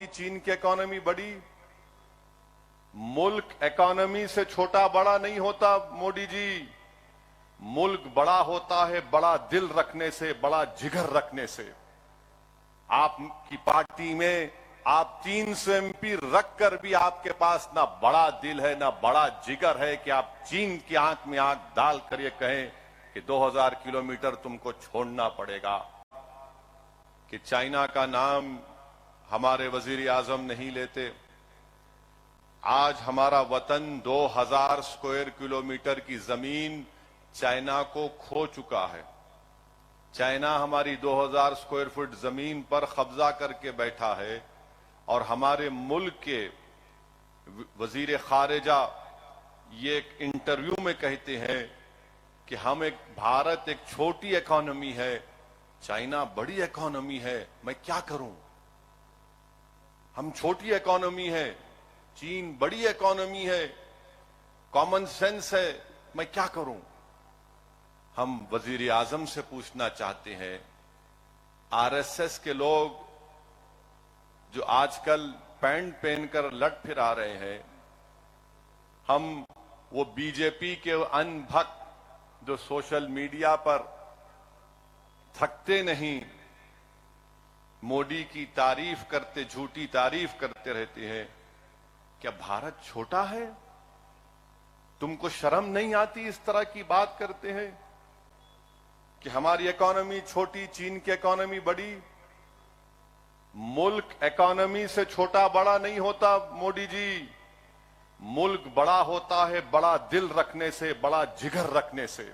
चीन की इकोनॉमी बड़ी, मुल्क इकोनॉमी से छोटा बड़ा नहीं होता मोदी जी। मुल्क बड़ा होता है बड़ा दिल रखने से, बड़ा जिगर रखने से। आपकी पार्टी में आप 300 एमपी रखकर भी आपके पास ना बड़ा दिल है ना बड़ा जिगर है कि आप चीन की आंख में आंख डाल कर ये कहें कि 2000 किलोमीटर तुमको छोड़ना पड़ेगा। कि चाइना का नाम हमारे वजीर आजम नहीं लेते। आज हमारा वतन 2000 स्क्वायर किलोमीटर की जमीन चाइना को खो चुका है। चाइना हमारी 2000 स्क्वायर फुट जमीन पर कब्जा करके बैठा है और हमारे मुल्क के वजीर खारिजा ये एक इंटरव्यू में कहते हैं कि भारत एक छोटी इकोनॉमी है, चाइना बड़ी इकोनॉमी है, मैं क्या करूं। हम छोटी इकोनॉमी है, चीन बड़ी इकोनॉमी है, कॉमन सेंस है, मैं क्या करूं। हम वजीर आजम से पूछना चाहते हैं, आरएसएस के लोग जो आजकल पैंट पहनकर लट फिरा रहे हैं, हम वो बीजेपी के अनभक्त जो सोशल मीडिया पर थकते नहीं, मोदी की तारीफ करते, झूठी तारीफ करते रहते हैं। क्या भारत छोटा है? तुमको शर्म नहीं आती इस तरह की बात करते हैं कि हमारी इकोनॉमी छोटी, चीन की इकोनॉमी बड़ी। मुल्क इकोनॉमी से छोटा बड़ा नहीं होता मोदी जी। मुल्क बड़ा होता है बड़ा दिल रखने से, बड़ा जिगर रखने से।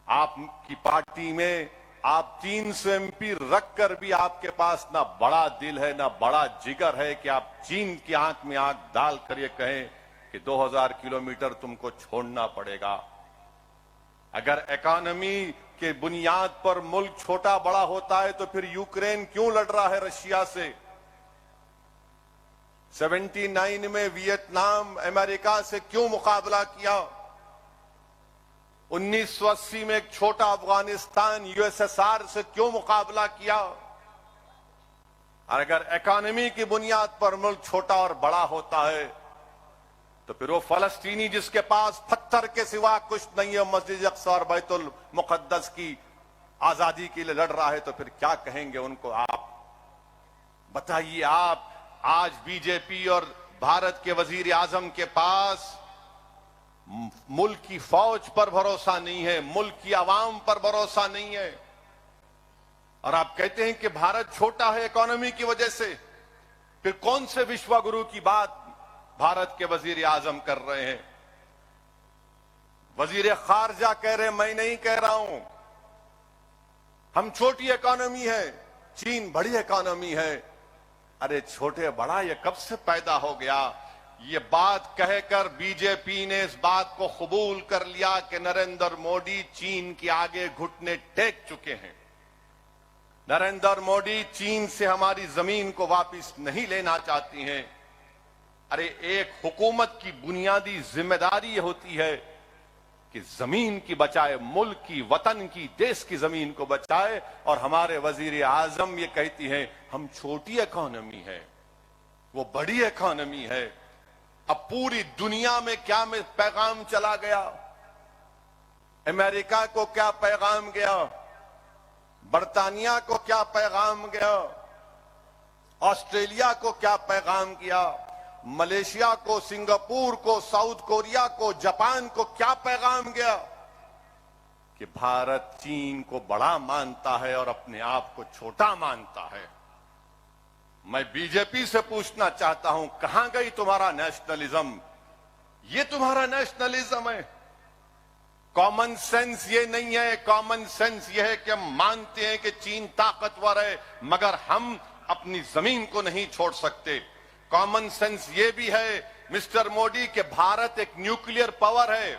आपकी पार्टी में आप 300 एमपी रखकर भी आपके पास ना बड़ा दिल है ना बड़ा जिगर है कि आप चीन की आंख में आंख डाल कर ये कहें कि 2000 किलोमीटर तुमको छोड़ना पड़ेगा। अगर इकोनॉमी के बुनियाद पर मुल्क छोटा बड़ा होता है तो फिर यूक्रेन क्यों लड़ रहा है रशिया से? 79 में वियतनाम अमेरिका से क्यों मुकाबला किया? 1980 में एक छोटा अफगानिस्तान यूएसएसआर से क्यों मुकाबला किया? और अगर इकोनॉमी की बुनियाद पर मुल्क छोटा और बड़ा होता है तो फिर वो फलस्तीनी जिसके पास पत्थर के सिवा कुछ नहीं है, मस्जिद अक्सा और बैतुल मुकद्दस की आजादी के लिए लड़ रहा है, तो फिर क्या कहेंगे उनको आप? बताइए आप। आज बीजेपी और भारत के वजीर आजम के पास मुल्क की फौज पर भरोसा नहीं है, मुल्क की आवाम पर भरोसा नहीं है, और आप कहते हैं कि भारत छोटा है इकोनॉमी की वजह से। फिर कौन से विश्व गुरु की बात भारत के वजीर आजम कर रहे हैं? वजीर खारजा कह रहे हैं, मैं नहीं कह रहा हूं। हम छोटी इकोनॉमी है, चीन बड़ी इकोनॉमी है। अरे छोटे बड़ा ये कब से पैदा हो गया? ये बात कहकर बीजेपी ने इस बात को कबूल कर लिया कि नरेंद्र मोदी चीन के आगे घुटने टेक चुके हैं। नरेंद्र मोदी चीन से हमारी जमीन को वापस नहीं लेना चाहती हैं। अरे एक हुकूमत की बुनियादी जिम्मेदारी यह होती है कि जमीन की बचाए, मुल्क की, वतन की, देश की जमीन को बचाए। और हमारे वजीर आजम ये कहती हैं हम छोटी इकोनॉमी है, वो बड़ी इकोनॉमी है। अब पूरी दुनिया में क्या में पैगाम चला गया? अमेरिका को क्या पैगाम गया? बर्तानिया को क्या पैगाम गया? ऑस्ट्रेलिया को क्या पैगाम गया? मलेशिया को, सिंगापुर को, साउथ कोरिया को, जापान को क्या पैगाम गया? कि भारत चीन को बड़ा मानता है और अपने आप को छोटा मानता है। मैं बीजेपी से पूछना चाहता हूं, कहां गई तुम्हारा नेशनलिज्म? ये तुम्हारा नेशनलिज्म है? कॉमन सेंस ये नहीं है। कॉमन सेंस ये है कि हम मानते हैं कि चीन ताकतवर है मगर हम अपनी जमीन को नहीं छोड़ सकते। कॉमन सेंस ये भी है मिस्टर मोदी कि भारत एक न्यूक्लियर पावर है।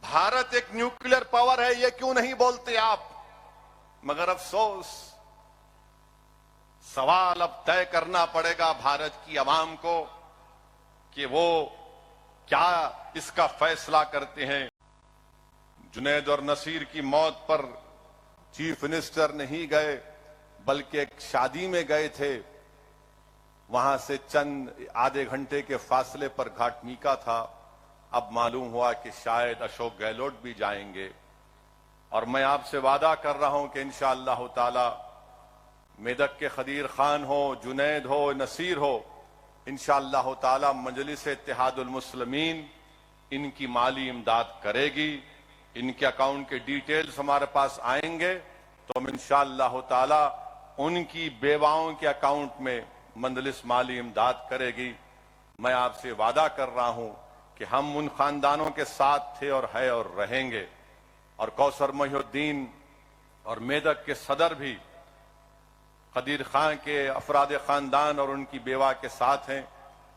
भारत एक न्यूक्लियर पावर है, ये क्यों नहीं बोलते आप? मगर अफसोस, सवाल अब तय करना पड़ेगा भारत की आवाम को कि वो क्या इसका फैसला करते हैं। जुनैद और नसीर की मौत पर चीफ मिनिस्टर नहीं गए, बल्कि एक शादी में गए थे। वहां से चंद आधे घंटे के फासले पर घाटमीका था। अब मालूम हुआ कि शायद अशोक गहलोत भी जाएंगे। और मैं आपसे वादा कर रहा हूं कि इंशाअल्लाह ताला मेदक के खदीर खान हो, जुनैद हो, नसीर हो, इंशाअल्लाह ताला मजलिस इत्तेहादुल मुस्लिमीन इनकी माली इमदाद करेगी। इनके अकाउंट के डिटेल्स हमारे पास आएंगे तो हम इंशाअल्लाह ताला उनकी बेवाओं के अकाउंट में मजलिस माली इमदाद करेगी। मैं आपसे वादा कर रहा हूं कि हम उन खानदानों के साथ थे और है और रहेंगे। और कौसर मोहिउद्दीन और मेदक के सदर भी खदीर खान के अफराद खानदान और उनकी बेवा के साथ हैं।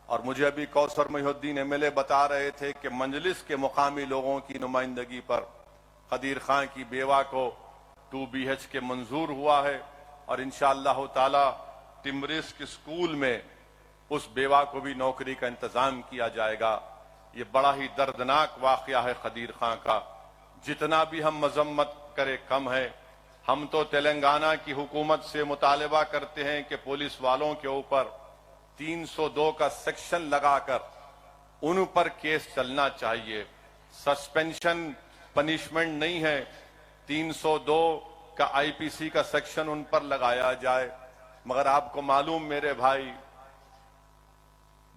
और मुझे अभी कौसर मोहिउद्दीन एमएलए बता रहे थे कि मंजलिस के मुकामी लोगों की नुमाइंदगी पर खदीर खान की बेवा को 2 BHK मंजूर हुआ है और इंशाअल्लाह ताला टिमरिस्क स्कूल में उस बेवा को भी नौकरी का इंतजाम किया जाएगा। ये बड़ा ही दर्दनाक वाकया है खदीर खान का। जितना भी हम मजम्मत करें कम है। हम तो तेलंगाना की हुकूमत से मुतालबा करते हैं कि पुलिस वालों के ऊपर 302 का सेक्शन लगाकर उन पर केस चलना चाहिए। सस्पेंशन पनिशमेंट नहीं है, 302 का IPC का सेक्शन उन पर लगाया जाए। मगर आपको मालूम मेरे भाई,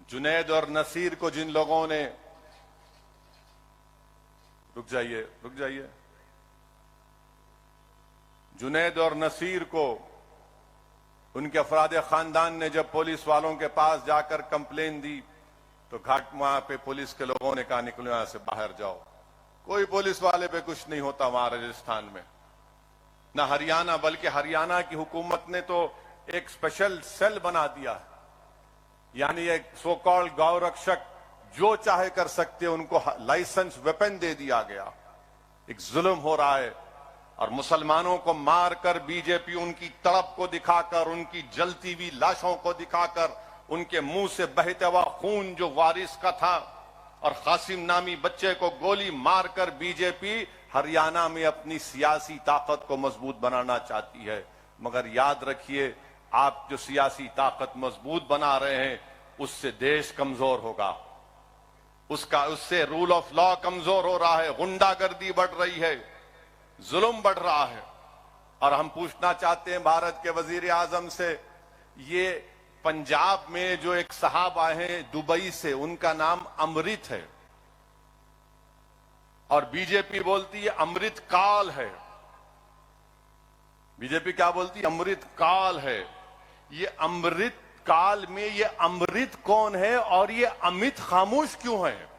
जुनैद और नसीर को जिन लोगों ने रुक जाइए जुनैद और नसीर को उनके अफराद खानदान ने जब पुलिस वालों के पास जाकर कंप्लेन दी तो वहां पे पुलिस के लोगों ने कहा निकलो यहां से बाहर जाओ। कोई पुलिस वाले पे कुछ नहीं होता वहां राजस्थान में, ना हरियाणा, बल्कि हरियाणा की हुकूमत ने तो एक स्पेशल सेल बना दिया, यानी एक सो कॉल्ड गौ रक्षक जो चाहे कर सकते, उनको लाइसेंस वेपन दे दिया गया। एक जुल्म हो रहा है और मुसलमानों को मारकर बीजेपी उनकी तड़प को दिखाकर, उनकी जलती हुई लाशों को दिखाकर, उनके मुंह से बहता हुआ खून जो वारिस का था और कासिम नामी बच्चे को गोली मारकर बीजेपी हरियाणा में अपनी सियासी ताकत को मजबूत बनाना चाहती है। मगर याद रखिए, आप जो सियासी ताकत मजबूत बना रहे हैं उससे देश कमजोर होगा, उससे रूल ऑफ लॉ कमजोर हो रहा है, गुंडागर्दी बढ़ रही है, जुल्म बढ़ रहा है। और हम पूछना चाहते हैं भारत के वजीर आजम से, ये पंजाब में जो एक साहब आए हैं दुबई से, उनका नाम अमृत है और बीजेपी बोलती है अमृत काल है। बीजेपी क्या बोलती है? अमृत काल है। ये अमृत काल में ये अमृत कौन है और ये अमित खामोश क्यों है?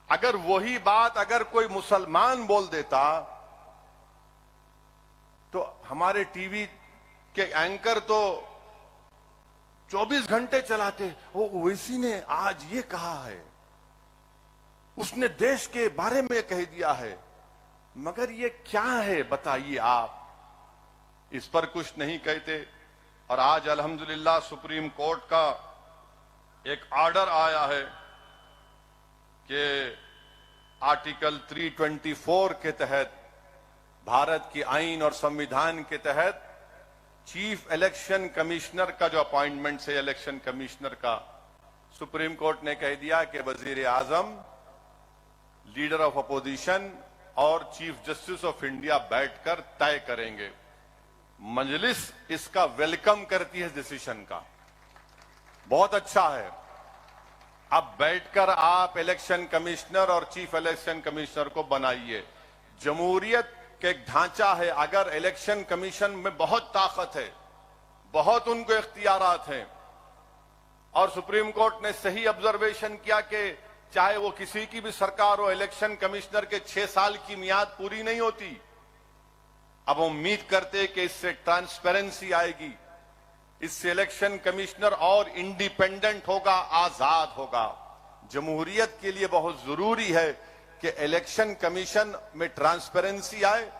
अगर वही बात अगर कोई मुसलमान बोल देता तो हमारे टीवी के एंकर तो 24 घंटे चलाते, वो ओवैसी ने आज ये कहा है, उसने देश के बारे में कह दिया है। मगर ये क्या है बताइए आप? इस पर कुछ नहीं कहते। और आज अल्हम्दुलिल्लाह सुप्रीम कोर्ट का एक ऑर्डर आया है कि आर्टिकल 324 के तहत, भारत की आईन और संविधान के तहत चीफ इलेक्शन कमिश्नर का जो अपॉइंटमेंट है इलेक्शन कमिश्नर का, सुप्रीम कोर्ट ने कह दिया कि वजीर आजम, लीडर ऑफ अपोजिशन और चीफ जस्टिस ऑफ इंडिया बैठकर तय करेंगे। मजलिस इसका वेलकम करती है डिसीजन का, बहुत अच्छा है। अब बैठकर आप इलेक्शन कमिश्नर और चीफ इलेक्शन कमिश्नर को बनाइए। जमहूरियत का एक ढांचा है, अगर इलेक्शन कमीशन में बहुत ताकत है, बहुत उनको इख्तियारात हैं, और सुप्रीम कोर्ट ने सही ऑब्जर्वेशन किया कि चाहे वो किसी की भी सरकार हो, इलेक्शन कमिश्नर के 6 साल की मियाद पूरी नहीं होती। अब उम्मीद करते हैं कि इससे ट्रांसपेरेंसी आएगी, इससे इलेक्शन कमिश्नर और इंडिपेंडेंट होगा, आजाद होगा। जमहूरियत के लिए बहुत जरूरी है कि इलेक्शन कमीशन में ट्रांसपेरेंसी आए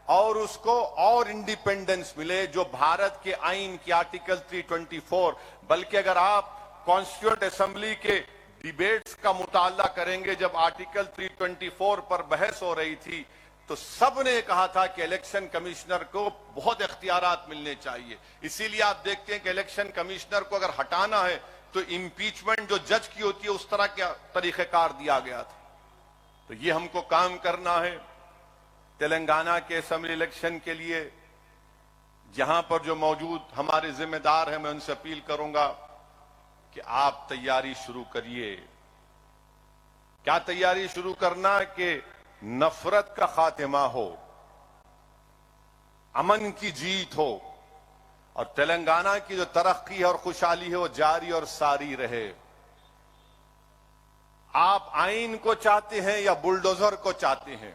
और उसको और इंडिपेंडेंस मिले, जो भारत के आईन की आर्टिकल 324, बल्कि अगर आप कॉन्स्टिट्यूएंट असेंबली के डिबेट्स का मुताला करेंगे, जब आर्टिकल 324 पर बहस हो रही थी तो सबने कहा था कि इलेक्शन कमिश्नर को बहुत इख्तियारात मिलने चाहिए। इसीलिए आप देखते हैं कि इलेक्शन कमिश्नर को अगर हटाना है तो इम्पीचमेंट जो जज की होती है उस तरह का तरीक़ेकार दिया गया था। तो ये हमको काम करना है। तेलंगाना के असेंबली इलेक्शन के लिए यहां पर जो मौजूद हमारे जिम्मेदार हैं, मैं उनसे अपील करूंगा कि आप तैयारी शुरू करिए। क्या तैयारी शुरू करना कि नफरत का खात्मा हो, अमन की जीत हो और तेलंगाना की जो तरक्की है और खुशहाली है वो जारी और सारी रहे। आप आइन को चाहते हैं या बुलडोजर को चाहते हैं?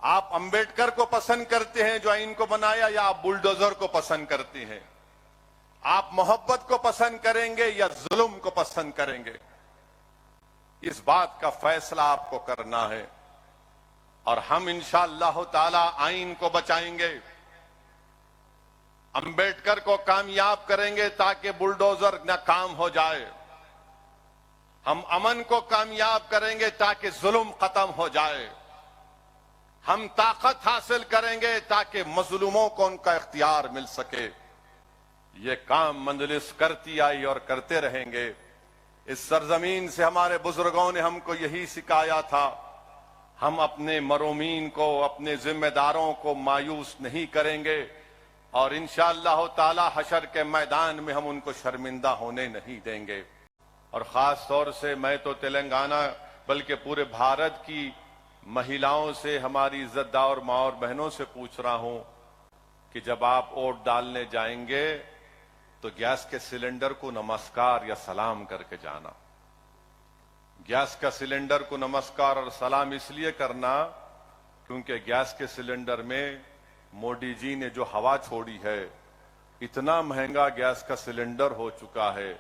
आप अंबेडकर को पसंद करते हैं जो आइन को बनाया, या आप बुलडोजर को पसंद करते हैं? आप मोहब्बत को पसंद करेंगे या जुल्म को पसंद करेंगे? इस बात का फैसला आपको करना है और हम इंशाअल्लाह ताला आइन को बचाएंगे, अंबेडकर को कामयाब करेंगे ताकि बुलडोजर न काम हो जाए। हम अमन को कामयाब करेंगे ताकि जुल्म खत्म हो जाए। हम ताकत हासिल करेंगे ताकि मजलूमों को उनका इख्तियार मिल सके। ये काम मजलिस करती आई और करते रहेंगे। इस सरजमीन से हमारे बुजुर्गों ने हमको यही सिखाया था, हम अपने मरूमीन को, अपने जिम्मेदारों को मायूस नहीं करेंगे और इंशाअल्लाह ताला हशर के मैदान में हम उनको शर्मिंदा होने नहीं देंगे। और खास तौर से मैं तो तेलंगाना बल्कि पूरे भारत की महिलाओं से, हमारी इज्जतदार माँ और बहनों से पूछ रहा हूं कि जब आप वोट डालने जाएंगे तो गैस के सिलेंडर को नमस्कार या सलाम करके जाना। गैस का सिलेंडर को नमस्कार और सलाम इसलिए करना क्योंकि गैस के सिलेंडर में मोदी जी ने जो हवा छोड़ी है, इतना महंगा गैस का सिलेंडर हो चुका है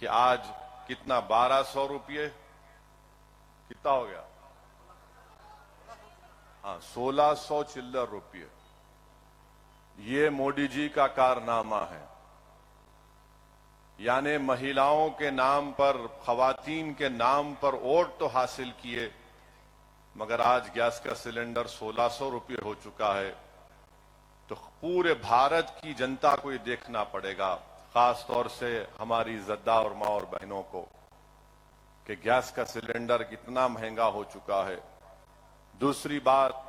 कि आज कितना 1200 रुपये कितना हो गया? हाँ, 1600 चिल्लर रुपये। ये मोदी जी का कारनामा है। यानी महिलाओं के नाम पर, खवातीन के नाम पर वोट तो हासिल किए, मगर आज गैस का सिलेंडर 1600 रुपये हो चुका है। तो पूरे भारत की जनता को ये देखना पड़ेगा, खास तौर से हमारी इज्जतदार माँ और बहनों को, कि गैस का सिलेंडर कितना महंगा हो चुका है। दूसरी बात,